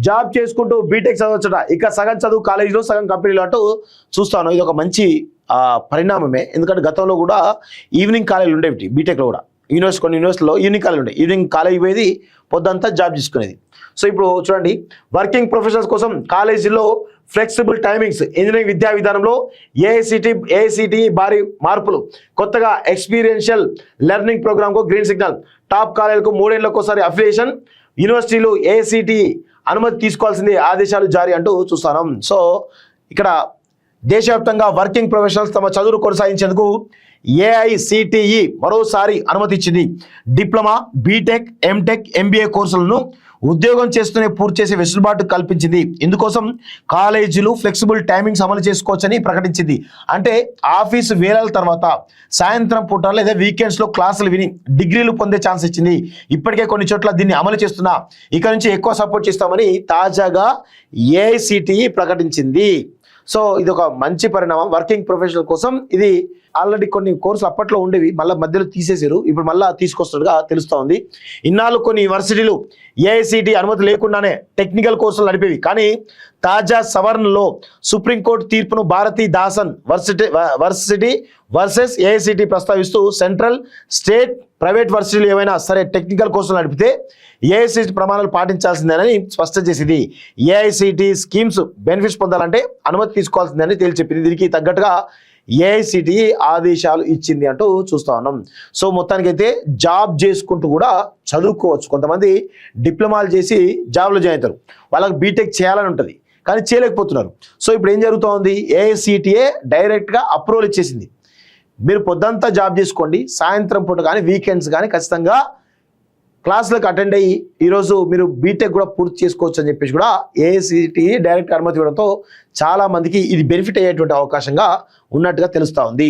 Job చేసుకుంటూ BTech చదవచ్చట. ఇక సగం చదువు కాలేజీలో సగం కంపెనీలో అంటూ చూస్తాను. ఇది ఒక మంచి పరిణామమే. ఎందుకంటే గతంలో కూడా ఈవినింగ్ కాలేజీలు ఉండేవి బీటెక్లో కూడా. కొన్ని యూనివర్సిటీలో ఈవినింగ్ కాలేజీ ఉండే. ఈవినింగ్ కాలేజీ పోయేది, పొద్దంతా జాబ్ చేసుకునేది. సో ఇప్పుడు చూడండి, వర్కింగ్ ప్రొఫెషనల్స్ కోసం కాలేజీలో ఫ్లెక్సిబుల్ టైమింగ్స్, ఇంజనీరింగ్ విద్యా విధానంలో ఏఐసిటి భారీ మార్పులు, కొత్తగా ఎక్స్పీరియన్షియల్ లెర్నింగ్ ప్రోగ్రామ్కు గ్రీన్ సిగ్నల్, టాప్ కాలేజీలకు 3 ఏళ్లకోసారి అఫిలియేషన్, యూనివర్సిటీలు ఏఐసిటి అనుమతి తీసుకోవాల్సింది, ఆదేశాలు జారీ అంటూ చూస్తున్నాం. సో ఇక్కడ దేశవ్యాప్తంగా వర్కింగ్ ప్రొఫెషనల్స్ తమ చదువును కొనసాగించేందుకు ఏఐసిటిఈ మరోసారి అనుమతి ఇచ్చింది. డిప్లొమా, బీటెక్, ఎంటెక్, ఎంబీఏ కోర్సులను ఉద్యోగం చేస్తూనే పూర్తి చేసే వెసులుబాటు కల్పించింది. ఇందుకోసం కాలేజీలు ఫ్లెక్సిబుల్ టైమింగ్స్ అమలు చేసుకోవచ్చని ప్రకటించింది. అంటే ఆఫీసు వేళల తర్వాత సాయంత్రం పూట లేదా వీకెండ్స్లో క్లాసులు విని డిగ్రీలు పొందే ఛాన్స్ ఇచ్చింది. ఇప్పటికే కొన్ని చోట్ల దీన్ని అమలు చేస్తున్నా, ఇక నుంచి ఎక్కువ సపోర్ట్ చేస్తామని తాజాగా ఏఐసిటిఈ ప్రకటించింది. సో ఇది ఒక మంచి పరిణామం వర్కింగ్ ప్రొఫెషనల్ కోసం. ఇది ఆల్రెడీ కొన్ని కోర్సులు అప్పట్లో ఉండేవి, మళ్ళీ మధ్యలో తీసేసారు, ఇప్పుడు మళ్ళీ తీసుకొస్తున్నట్టుగా తెలుస్తూ ఉంది. ఇన్నాళ్ళు కొన్ని యూనివర్సిటీలు ఏఐసిటి అనుమతి లేకుండానే టెక్నికల్ కోర్సులు నడిపేవి. కానీ తాజా సవరణలో సుప్రీంకోర్టు తీర్పును Bharathidasan varsity versus AICTE ప్రస్తావిస్తూ సెంట్రల్, స్టేట్, ప్రైవేట్ వర్సిటీలు ఏమైనా సరే టెక్నికల్ కోర్సులు నడిపితే ఏఐసిటి ప్రమాణాలు పాటించాల్సిందేనని స్పష్టం చేసింది. ఏఐసిటి స్కీమ్స్ బెనిఫిట్స్ పొందాలంటే అనుమతి తీసుకోవాల్సిందని తేల్చెప్పింది. దీనికి తగ్గట్టుగా ఏఐసిటి ఆదేశాలు ఇచ్చింది అంటూ చూస్తూ ఉన్నాం. సో మొత్తానికైతే జాబ్ చేసుకుంటూ కూడా చదువుకోవచ్చు. కొంతమంది డిప్లొమాలు చేసి జాబ్లో జాయిన్ అవుతారు, వాళ్ళకి బీటెక్ చేయాలని ఉంటుంది కానీ చేయలేకపోతున్నారు. సో ఇప్పుడు ఏం జరుగుతూ ఉంది, ఏఐసిటిఏ డైరెక్ట్గా అప్రూవల్ ఇచ్చేసింది. మీరు పొద్దంతా జాబ్ చేసుకోండి, సాయంత్రం పూట కానీ వీకెండ్స్ కానీ ఖచ్చితంగా క్లాసులకు అటెండ్ అయ్యి ఈరోజు మీరు బీటెక్ కూడా పూర్తి చేసుకోవచ్చు అని చెప్పేసి కూడా ఏఐసిటి డైరెక్ట్ అనుమతి ఇవ్వడంతో చాలా మందికి ఇది బెనిఫిట్ అయ్యేటువంటి అవకాశంగా ఉన్నట్టుగా తెలుస్తూ ఉంది.